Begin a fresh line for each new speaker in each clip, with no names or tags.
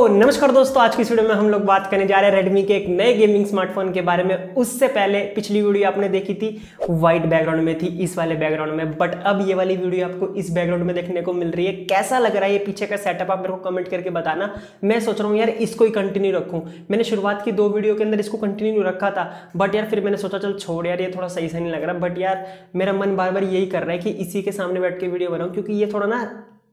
नमस्कार दोस्तों, आज की इस वीडियो में हम लोग बात करने जा रहे हैं रेडमी के एक नए गेमिंग स्मार्टफोन के बारे में। उससे पहले पिछली वीडियो आपने देखी थी व्हाइट बैकग्राउंड में थी, इस वाले बैकग्राउंड में, बट अब ये वाली वीडियो आपको इस बैकग्राउंड में देखने को मिल रही है। कैसा लग रहा है ये पीछे का सेटअप, आप मेरे को कमेंट करके बताना। मैं सोच रहा हूँ यार इसको ही कंटिन्यू रखूँ। मैंने शुरुआत की 2 वीडियो के अंदर इसको कंटिन्यू रखा था, बट यार फिर मैंने सोचा चल छोड़ यार, ये थोड़ा सही नहीं लग रहा। बट यार मेरा मन बार बार यही कर रहा है कि इसी के सामने बैठ के वीडियो बनाऊँ, क्योंकि ये थोड़ा ना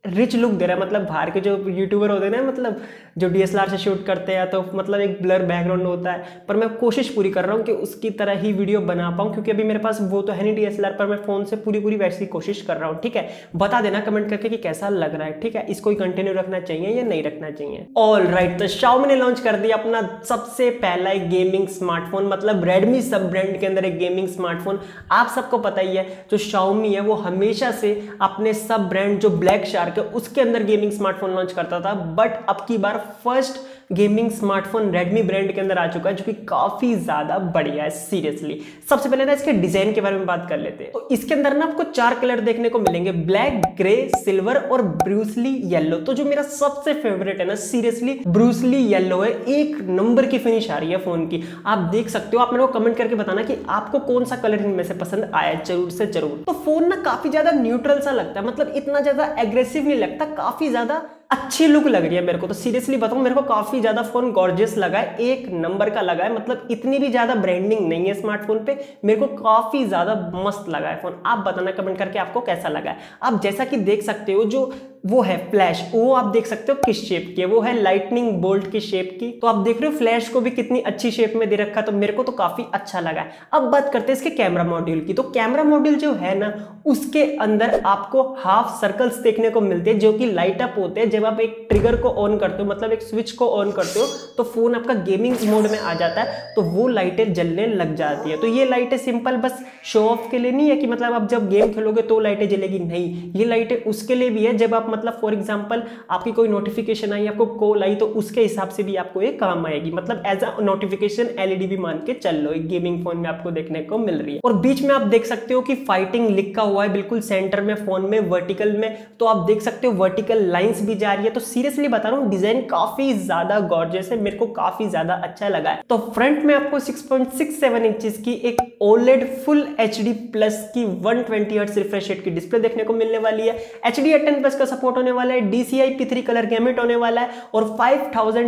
रिच लुक दे रहा है। मतलब बाहर के जो यूट्यूबर होते हैं ना, मतलब जो डीएसएलआर से शूट करते हैं, तो मतलब एक ब्लर बैकग्राउंड होता है। पर मैं कोशिश पूरी कर रहा हूँ कि उसकी तरह ही वीडियो बना पाऊँ, क्योंकि अभी मेरे पास वो तो है नहीं डीएसएलआर, पर मैं फोन से पूरी वैसी कोशिश कर रहा हूँ। ठीक है, बता देना कमेंट करके कि कैसा लग रहा है। ठीक है, इसको ही कंटिन्यू रखना चाहिए या नहीं रखना चाहिए। ऑल राइट, तो Xiaomi ने लॉन्च कर दिया अपना सबसे पहला एक गेमिंग स्मार्टफोन, मतलब रेडमी सब ब्रांड के अंदर एक गेमिंग स्मार्टफोन। आप सबको पता ही है, जो Xiaomi है वो हमेशा से अपने सब ब्रांड जो ब्लैक शार्क है उसके अंदर गेमिंग स्मार्टफोन लॉन्च करता था, बट अब की बार first gaming smartphone Redmi brand के अंदर आ चुका है, जो कि काफी ज्यादा बढ़िया है। सीरियसली सबसे पहले ना इसके डिजाइन के बारे में बात कर लेते हैं। तो इसके अंदर ना आपको 4 कलर देखने को मिलेंगे, ब्लैक, ग्रे, सिल्वर और ब्रूसली येलो। तो जो मेरा सबसे फेवरेट है ना, सीरियसली ब्रूसली येलो है। एक नंबर की फिनिश आ रही है फोन की, आप देख सकते हो। आप मेरे को कमेंट करके बताना कि आपको कौन सा कलर इनमें से पसंद आया, जरूर से जरूर। तो फोन ना काफी ज्यादा न्यूट्रल सा लगता है, मतलब इतना ज्यादा एग्रेसिव नहीं लगता, काफी ज्यादा अच्छी लुक लग रही है मेरे को। तो सीरियसली बताऊं, मेरे को काफी ज्यादा फोन गॉर्जियस लगा है, एक नंबर का लगा है। मतलब इतनी भी ज्यादा ब्रांडिंग नहीं है स्मार्टफोन पे, मेरे को काफी ज्यादा मस्त लगा है फोन। आप बताना कमेंट करके आपको कैसा लगा है। आप जैसा कि देख सकते हो, जो वो है फ्लैश, वो आप देख सकते हो किस शेप की है, वो है लाइटनिंग बोल्ट की शेप की। तो आप देख रहे हो फ्लैश को भी कितनी अच्छी शेप में दे रखा, तो मेरे को तो काफी अच्छा लगा है। अब बात करते हैं इसके कैमरा मॉड्यूल की। तो कैमरा मॉड्यूल जो है ना, उसके अंदर आपको हाफ सर्कल्स देखने को मिलते हैं, जो कि लाइट अप होते हैं जब आप एक ट्रिगर को ऑन करते हो, मतलब एक स्विच को ऑन करते हो, तो फोन आपका गेमिंग मोड में आ जाता है, तो वो लाइटें जलने लग जाती है। तो ये लाइटें सिंपल बस शो ऑफ के लिए नहीं है कि मतलब आप जब गेम खेलोगे तो लाइटें जलेगी, नहीं। ये लाइटें उसके लिए भी है, जब आप मतलब फॉर एग्जांपल आपकी कोई नोटिफिकेशन आई, आपको कॉल आई, तो उसके हिसाब से भी आपको ये काम आएगी। मतलब एज अ नोटिफिकेशन एलईडी भी मान के चल लो, एक गेमिंग फोन में आपको देखने को मिल रही है। और बीच में आप देख सकते हो कि फाइटिंग लिखा हुआ है बिल्कुल सेंटर में फोन में, वर्टिकल में। तो आप देख सकते हो वर्टिकल लाइंस भी जा रही है। तो सीरियसली बता रहा हूं, डिजाइन काफी ज्यादा गॉर्जियस है, मेरे को काफी ज्यादा अच्छा लगा है। तो फ्रंट में आपको 6.67 इंचेस की एक ओलेड फुल एचडी प्लस की 120 हर्ट्ज रिफ्रेश रेट की डिस्प्ले देखने को मिलने वाली है। HDR10 प्लस का सपोर्ट होने वाला है, DCI P3 कलर गैमेट होने वाला है, और 500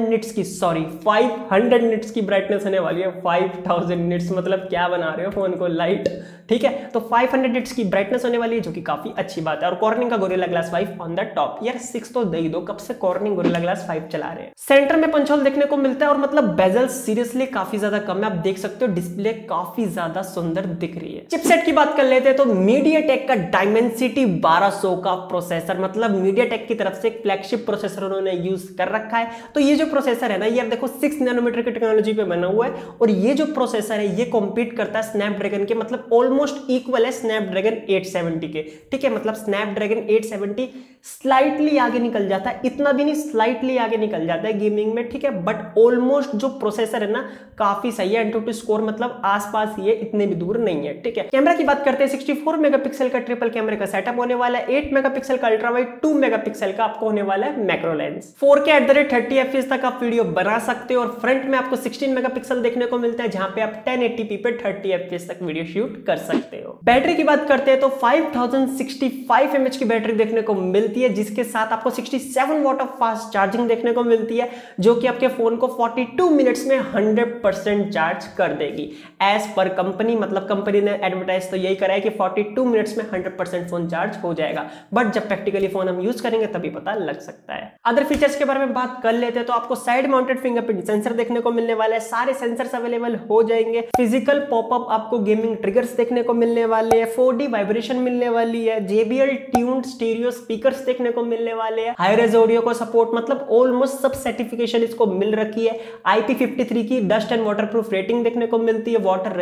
निट्स की ब्राइटनेस होने वाली है। 5000 निट्स मतलब क्या बना रहे हो फोन को, लाइट। ठीक है, तो 500 निट्स की ब्राइटनेस होने वाली है, जो कि काफी अच्छी बात है। और कॉर्निंग का gorilla glass 5 on the top. यार 6 तो दे ही दो, कब से कॉर्निंग गोरिल्ला ग्लास 5 चला रहे हैं। सेंटर में पंच होल देखने को मिलता है, और मतलब बेजल सीरियसली काफी ज्यादा कम है। आप देख सकते हो डिस्प्ले काफी ज्यादा सुंदर दिख रही है। चिपसेट की बात कर लेते हैं, तो मीडियाटेक का डायमेंसिटी 1200 का प्रोसेसर, मतलब मीडियाटेक की तरफ से एक फ्लैगशिप प्रोसेसर उन्होंने यूज कर रखा है। तो ये जो प्रोसेसर है ना, ये देखो 6 नैनोमीटर की टेक्नोलॉजी पे बना हुआ है, और ये जो प्रोसेसर है ये कॉम्पीट करता है स्नैपड्रैगन के, मतलब ऑलमोस्ट इक्वल है स्नैपड्रैगन 870 के। ठीक है, मतलब स्नैपड्रैगन 870 स्लाइटली आगे निकल जाता है, इतना भी नहीं, स्लाइटली आगे निकल जाता है गेमिंग में। ठीक है, बट ऑलमोस्ट जो प्रोसेसर है ना काफी सही है। एंटूटू स्कोर मतलब आसपास ही है, इतने भी दूर नहीं है। ठीक है, कैमरा की बात करते हैं, 64 मेगापिक्सल का ट्रिपल कैमरे का सेटअप होने वाला है, 8 मेगापिक्सल का अल्ट्रा वाइड, 2 मेगापिक्सल का आपको होने वाला है मैक्रो लेंस। 4K 30 FPS तक आप वीडियो बना सकते हो, और फ्रंट में आपको 16 मेगापिक्सल देखने को मिलता है, जहां पे आप 1080p पे 30 FPS तक वीडियो शूट कर सकते हो। बैटरी की बात करते हैं, तो 5065 mAh की बैटरी देखने को मिलती है, जिसके साथ आपको 67 वॉट ऑफ फास्ट चार्जिंग देखने को मिलती है, जो कि आपके फोन को 42 मिनट्स में 100% चार्ज कर देगी। एज पर कंपनी, मतलब कंपनी ने एडवर्टाइज तो यही करा है कि 42 मिनट्स में 100% फोन चार्ज हो जाएगा, बट जब प्रैक्टिकली फोन हम यूज करेंगे तभी पता लग सकता है। अदर फीचर्स के बारे में बात कर लेते हैं, तो आपको साइड माउंटेड फिंगरप्रिंट सेंसर देखने को मिलने वाला है, सारे सेंसर्स अवेलेबल हो जाएंगे। फिजिकल पॉपअप आपको गेमिंग ट्रिगर्स देखने को मिलने वाले हैं, 4D वाइब्रेशन मिलने वाली है, JBL ट्यून्ड स्टीरियो स्पीकर्स देखने को मिलने वाले हैं, हाई रेज ऑडियो को सपोर्ट, मतलब ऑलमोस्ट सब सर्टिफिकेशन इसको मिल रखी है। IP53 की डस्ट एंड वाटरप्रूफ रेटिंग देखने को मिलती है, वाटर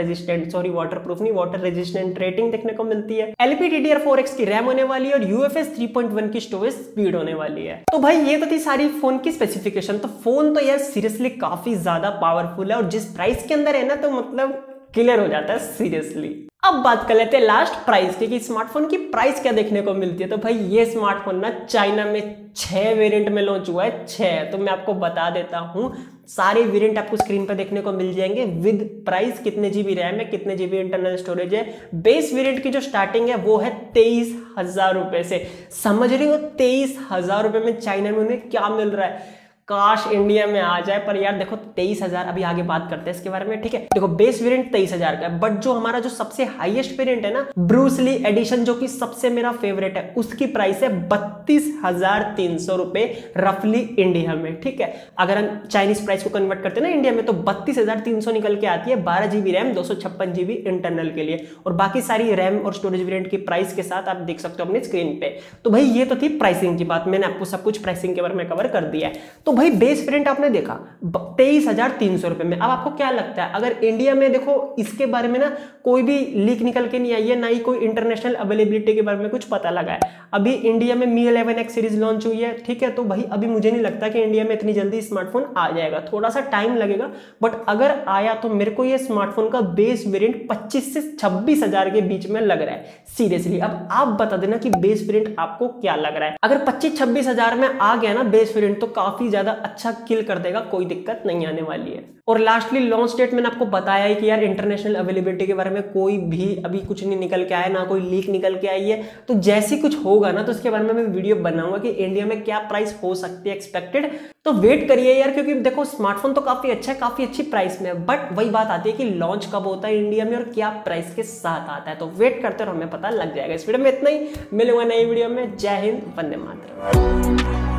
वाटरप्रूफ नहीं, वाटर रेजिस्टेंट रेटिंग देखने को मिलती है। LPDDR4X की रैम होने वाली है, और UFS 3.1 की स्टोरेज स्पीड होने वाली है। तो भाई ये तो थी सारी फोन की स्पेसिफिकेशन। तो फोन तो यार सीरियसली काफी ज्यादा पावरफुल है, और जिस प्राइस के अंदर है ना, तो मतलब क्लियर हो जाता है सीरियसली। अब बात कर लेते हैं लास्ट प्राइस की कि स्मार्टफोन की प्राइस क्या देखने को मिलती है। तो भाई ये स्मार्टफोन ना चाइना में 6 वेरिएंट में लॉन्च हुआ है, 6। तो मैं आपको बता देता हूं, सारे वेरिएंट आपको स्क्रीन पर देखने को मिल जाएंगे विद प्राइस, कितने जीबी रैम है, कितने जीबी इंटरनल स्टोरेज है। बेस वेरिएंट की जो स्टार्टिंग है वो है 23,000 रुपए से। समझ रहे हो 23,000 रुपए में चाइना में उन्हें क्या मिल रहा है। काश इंडिया में आ जाए, पर यार देखो 23,000, अभी आगे बात करते हैं इसके बारे में, ठीक है। देखो बेस वेरिएंट 23,000 का है, बट जो हमारा जो सबसे हाईएस्ट वेरिएंट है ना, ब्रूस ली एडिशन, जो कि सबसे मेरा फेवरेट है, उसकी प्राइस है 32,300 रुपए रफली इंडिया में, ठीक है। अगर हम चाइनीज प्राइस को कन्वर्ट करते हैं ना इंडिया में, तो 32,300 निकल के आती है 12 जीबी रैम 256 जीबी इंटरनल के लिए। और बाकी सारी रैम और स्टोरेज वेरिएंट की प्राइस के साथ आप देख सकते हो अपने स्क्रीन पे। तो भाई ये तो थी प्राइसिंग की बात, मैंने आपको सब कुछ प्राइसिंग के बारे में कवर कर दिया है। तो भाई बेस वेरिएंट आपने देखा 23,300 रुपए में। अब आपको क्या लगता है, अगर इंडिया में देखो इसके बारे में ना कोई भी लीक निकल के नहीं आई है, ना ही कोई इंटरनेशनल अवेलेबिलिटी के बारे में कुछ पता लगा है। अभी इंडिया में Mi 11X सीरीज लॉन्च हुई है, ठीक है। तो भाई अभी मुझे नहीं लगता कि इंडिया में इतनी जल्दी स्मार्टफोन आ जाएगा, थोड़ा सा टाइम लगेगा। बट अगर आया तो मेरे को ये स्मार्टफोन का बेस वेरिएंट 25 से 26,000 के बीच में लग रहा है सीरियसली। अब आप बता देना कि बेस वेरिएंट आपको क्या लग रहा है। अगर 25-26,000 में आ गया ना बेस वेरिएंट, तो काफी ज्यादा अच्छा किल कर देगा, कोई दिक्कत नहीं आने वाली है। और लास्टली लॉन्च डेट मैंने आपको बताया है कि यार इंटरनेशनल अवेलेबिलिटी के बारे में कोई भी अभी कुछ नहीं निकल के आया, ना कोई लीक निकल के आई है। तो जैसे कुछ होगा ना तो उसके बारे में मैं वीडियो बनाऊंगा कि इंडिया में क्या प्राइस हो सकती है एक्सपेक्टेड। तो वेट करिए यार, क्योंकि देखो स्मार्टफोन तो काफी अच्छा है, काफी अच्छी प्राइस में है, बट वही बात आती है कि लॉन्च कब होता है इंडिया में और क्या प्राइस के साथ आता है। तो वेट करते रहो, हमें पता लग जाएगा। इस वीडियो में इतना ही, मिलूंगा नई वीडियो में। जय हिंद, वंदे मातरम।